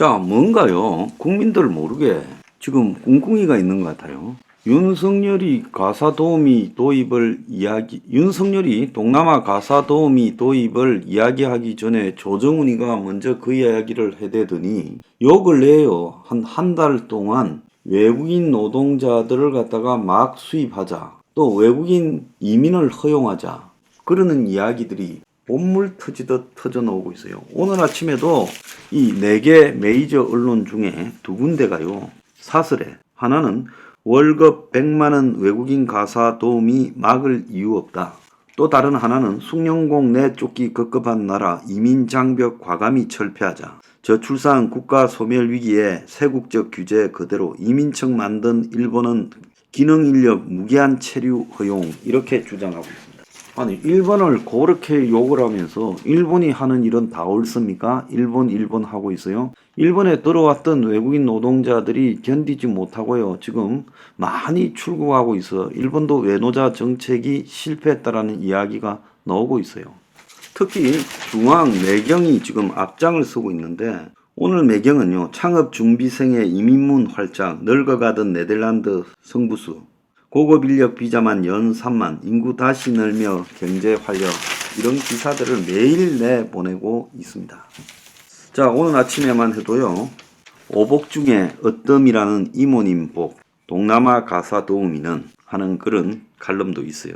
자, 뭔가요? 국민들 모르게 지금 꿍꿍이가 있는 것 같아요. 윤석열이 동남아 가사 도우미 도입을 이야기하기 전에 조정훈이가 먼저 그 이야기를 해대더니 욕을 내요. 한 달 동안 외국인 노동자들을 갖다가 막 수입하자. 또 외국인 이민을 허용하자. 그러는 이야기들이 본물 터지듯 터져 나오고 있어요. 오늘 아침에도 이 4개 메이저 언론 중에 2군데가요. 사설에 하나는 월급 100만원 외국인 가사 도우미 막을 이유 없다. 또 다른 하나는 숭늉공 내쫓기 급급한 나라 이민 장벽 과감히 철폐하자. 저출산 국가 소멸 위기에 세국적 규제 그대로 이민청 만든 일본은 기능인력 무기한 체류 허용 이렇게 주장하고 있습니다. 아니 일본을 그렇게 욕을 하면서 일본이 하는 일은 다 옳습니까? 일본 하고 있어요. 일본에 들어왔던 외국인 노동자들이 견디지 못하고요. 지금 많이 출국하고 있어. 일본도 외노자 정책이 실패했다라는 이야기가 나오고 있어요. 특히 중앙 매경이 지금 앞장을 서고 있는데 오늘 매경은요. 창업준비생의 이민문 활짝 늙어가던 네덜란드 성부수 고급 인력 비자만 연 3만, 인구 다시 늘며 경제 활력 이런 기사들을 매일 내보내고 있습니다. 자, 오늘 아침에만 해도요. 오복 중에 어뜸이라는 이모님 복, 동남아 가사 도우미는 하는 그런 칼럼도 있어요.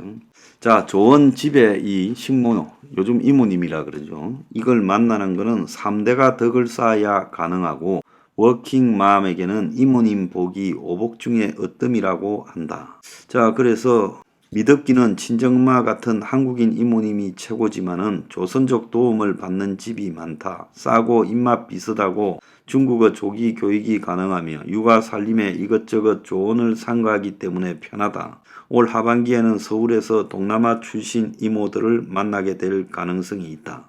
자, 조원 집에 이 식모노, 요즘 이모님이라 그러죠. 이걸 만나는 거는 3대가 덕을 쌓아야 가능하고 워킹맘에게는 이모님 복이 오복 중에 어뜸이라고 한다. 자, 그래서 미덕기는 친정엄마 같은 한국인 이모님이 최고지만은 조선족 도움을 받는 집이 많다. 싸고 입맛 비슷하고 중국어 조기 교육이 가능하며 육아 살림에 이것저것 조언을 삼가하기 때문에 편하다. 올 하반기에는 서울에서 동남아 출신 이모들을 만나게 될 가능성이 있다.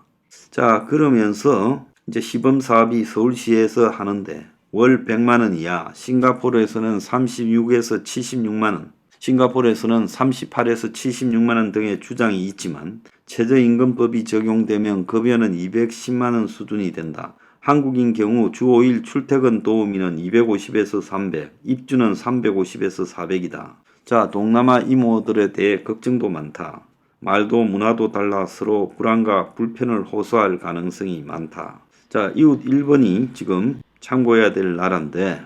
자, 그러면서 이제 시범사업이 서울시에서 하는데 월 100만원 이하, 싱가포르에서는 36에서 76만원, 싱가포르에서는 38에서 76만원 등의 주장이 있지만 최저임금법이 적용되면 급여는 210만원 수준이 된다. 한국인 경우 주 5일 출퇴근 도우미는 250에서 300, 입주는 350에서 400이다. 자, 동남아 이모들에 대해 걱정도 많다. 말도 문화도 달라 서로 불안과 불편을 호소할 가능성이 많다. 자, 이웃 일본이 지금 참고해야 될 나라인데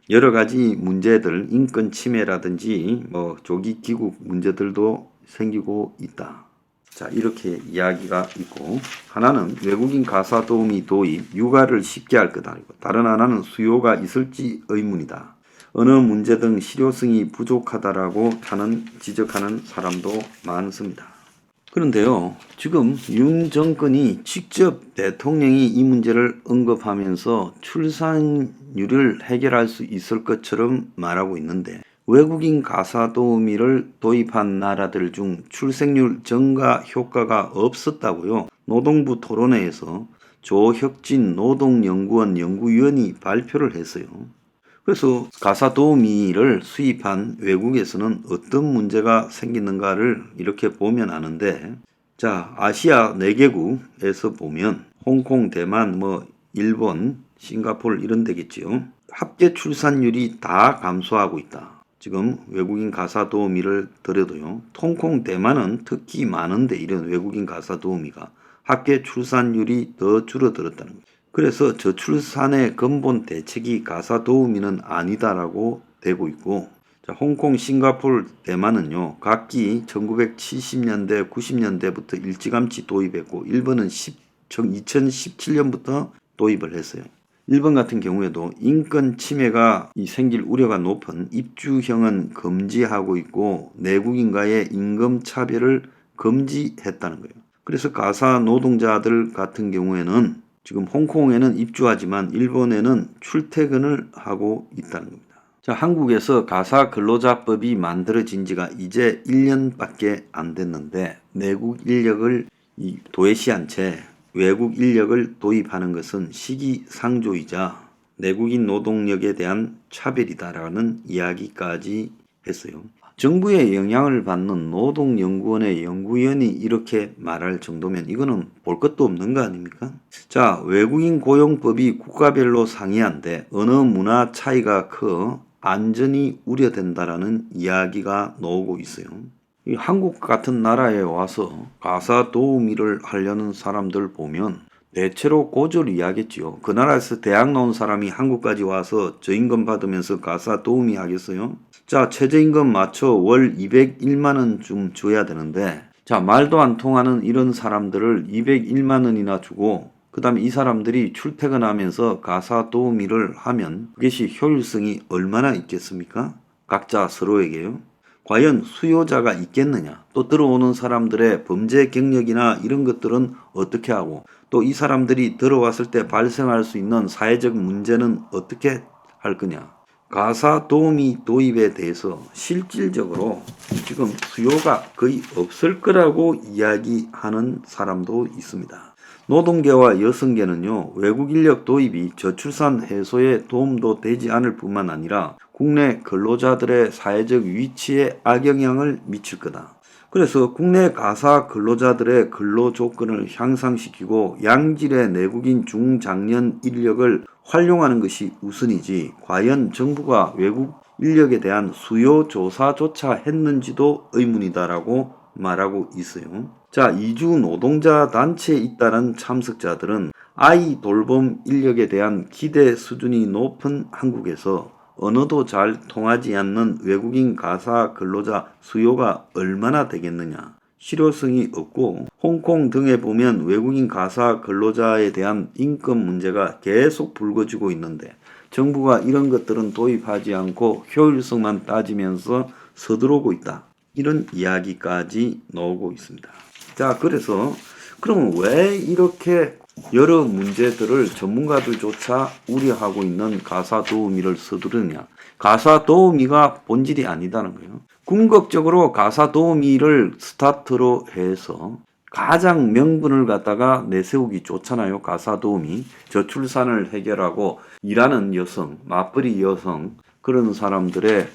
여러 가지 문제들, 인권 침해라든지 조기 귀국 문제들도 생기고 있다. 자, 이렇게 이야기가 있고 하나는 외국인 가사 도우미 도입, 육아를 쉽게 할 거다. 다른 하나는 수요가 있을지 의문이다. 어느 문제 등 실효성이 부족하다라고 지적하는 사람도 많습니다. 그런데요, 지금 윤 정권이 직접 대통령이 이 문제를 언급하면서 출산율을 해결할 수 있을 것처럼 말하고 있는데 외국인 가사 도우미를 도입한 나라들 중 출생률 증가 효과가 없었다고요. 노동부 토론회에서 조혁진 노동연구원 연구위원이 발표를 했어요. 그래서 가사 도우미를 수입한 외국에서는 어떤 문제가 생기는가를 이렇게 보면 아는데, 자, 아시아 4개국에서 보면 홍콩, 대만, 일본, 싱가포르 이런 데겠지요. 합계 출산율이 다 감소하고 있다. 지금 외국인 가사 도우미를 들여도요. 홍콩, 대만은 특히 많은데 이런 외국인 가사 도우미가 합계 출산율이 더 줄어들었다는 거예요. 그래서 저출산의 근본 대책이 가사 도우미는 아니다라고 되고 있고, 자, 홍콩, 싱가포르, 대만은요 각기 1970년대, 90년대부터 일찌감치 도입했고 일본은 2017년부터 도입을 했어요. 일본 같은 경우에도 인권 침해가 생길 우려가 높은 입주형은 금지하고 있고 내국인과의 임금 차별을 금지했다는 거예요. 그래서 가사 노동자들 같은 경우에는 지금 홍콩에는 입주하지만 일본에는 출퇴근을 하고 있다는 겁니다. 자, 한국에서 가사 근로자법이 만들어진 지가 이제 1년밖에 안 됐는데 내국 인력을 도외시한 채 외국 인력을 도입하는 것은 시기상조이자 내국인 노동력에 대한 차별이다라는 이야기까지 했어요. 정부의 영향을 받는 노동연구원의 연구위원이 이렇게 말할 정도면 이거는 볼 것도 없는 거 아닙니까? 자, 외국인 고용법이 국가별로 상이한데 언어 문화 차이가 커 안전이 우려된다라는 이야기가 나오고 있어요. 이 한국 같은 나라에 와서 가사 도우미를 하려는 사람들 보면 대체로 고졸 이야기겠지요. 그 나라에서 대학 나온 사람이 한국까지 와서 저임금 받으면서 가사 도우미 하겠어요? 자, 최저임금 맞춰 월 201만 원 좀 줘야 되는데, 자, 말도 안 통하는 이런 사람들을 201만 원이나 주고 그 다음에 이 사람들이 출퇴근하면서 가사 도우미를 하면 그것이 효율성이 얼마나 있겠습니까? 각자 서로에게요. 과연 수요자가 있겠느냐? 또 들어오는 사람들의 범죄 경력이나 이런 것들은 어떻게 하고 또 이 사람들이 들어왔을 때 발생할 수 있는 사회적 문제는 어떻게 할 거냐? 가사 도우미 도입에 대해서 실질적으로 지금 수요가 거의 없을 거라고 이야기하는 사람도 있습니다. 노동계와 여성계는요, 외국 인력 도입이 저출산 해소에 도움도 되지 않을 뿐만 아니라 국내 근로자들의 사회적 위치에 악영향을 미칠 거다. 그래서 국내 가사 근로자들의 근로 조건을 향상시키고 양질의 내국인 중장년 인력을 활용하는 것이 우선이지 과연 정부가 외국 인력에 대한 수요 조사조차 했는지도 의문이다라고 말하고 있어요. 자, 이주 노동자 단체에 잇따른 참석자들은 아이 돌봄 인력에 대한 기대 수준이 높은 한국에서 언어도 잘 통하지 않는 외국인 가사 근로자 수요가 얼마나 되겠느냐. 실효성이 없고 홍콩 등에 보면 외국인 가사 근로자에 대한 인권 문제가 계속 불거지고 있는데 정부가 이런 것들은 도입하지 않고 효율성만 따지면서 서두르고 있다. 이런 이야기까지 나오고 있습니다. 자, 그래서 그러면 왜 이렇게 여러 문제들을 전문가들조차 우려하고 있는 가사 도우미를 서두르냐. 가사 도우미가 본질이 아니다는 거예요. 궁극적으로 가사 도우미를 스타트로 해서 가장 명분을 갖다가 내세우기 좋잖아요. 가사 도우미. 저출산을 해결하고 일하는 여성, 맞벌이 여성 그런 사람들의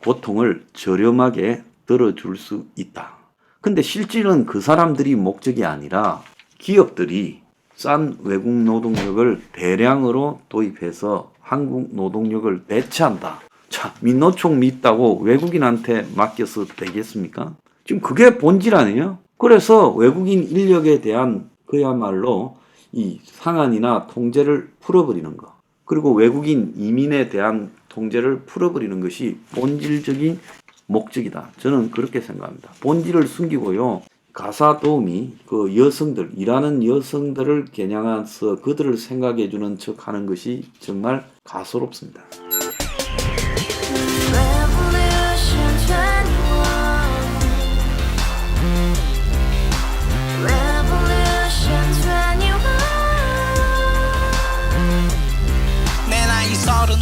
고통을 저렴하게 들어줄 수 있다. 근데 실질은 그 사람들이 목적이 아니라 기업들이 싼 외국 노동력을 대량으로 도입해서 한국 노동력을 대체한다. 자, 민노총 믿다고 외국인한테 맡겨서 되겠습니까? 지금 그게 본질 아니에요? 그래서 외국인 인력에 대한 그야말로 이 상한이나 통제를 풀어버리는 거. 그리고 외국인 이민에 대한 통제를 풀어버리는 것이 본질적인 목적이다. 저는 그렇게 생각합니다. 본질을 숨기고요. 가사 도우미, 그 여성들, 일하는 여성들을 겨냥해서 그들을 생각해주는 척 하는 것이 정말 가소롭습니다.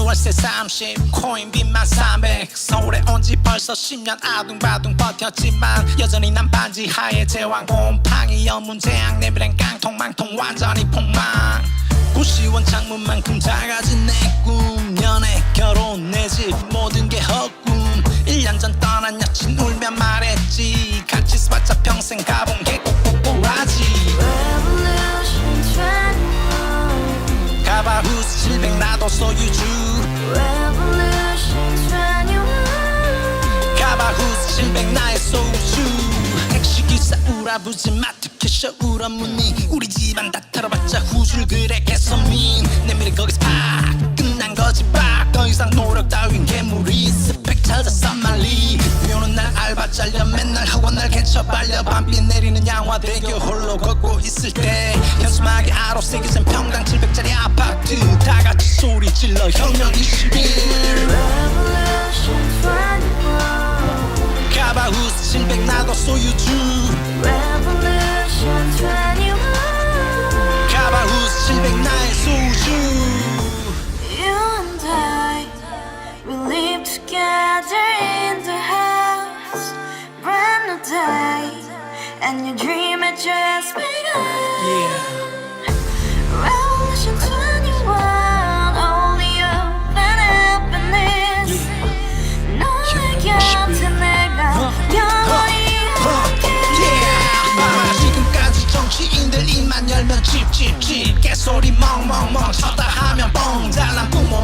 월세 30 코인빚만 300 서울에 온 지 벌써 10년 아둥바둥 버텼지만 여전히 난 반지 하에 제왕 곰팡이 연문제약 내비랑 깡통망통 완전히 폭망 고시원 창문만큼 작아진 내 꿈 연애 결혼 내 집 모든 게 헛꿈 1년 전 떠난 여친 울며 말했지 같이 살자 평생 가본 게 꼬꼬꼬라지 가바후스 700 나도 소유주 가바후스 700 나의 소유주 택시기사 우라부지 마트캐셔 울어문니 우리 집안 다 털어봤자 후줄 그래 개선민 내 미래 거기서 팍 끝난 거지 팍더 이상 노력 따윈 괴물이 스펙 찾아서 말리 비오는 날 알바 잘려 맨날 학원 날 개쳐 발려 밤비 내리는 양화대교 홀로 걷고 있을 때 현수막에 아로 새겨진 평당 700짜리 아파트 다같이 소리 질러 혁명 21 가바후스 700 나도 소유주 가바후스 700 나의 소유주 You and I, we live together in the house, brand new day, and your dream had just begun. Revolution 21, only open happiness. 너에게 찝찝찝 개소리 멍멍멍 쳤다 하면 뻥 잘난 부모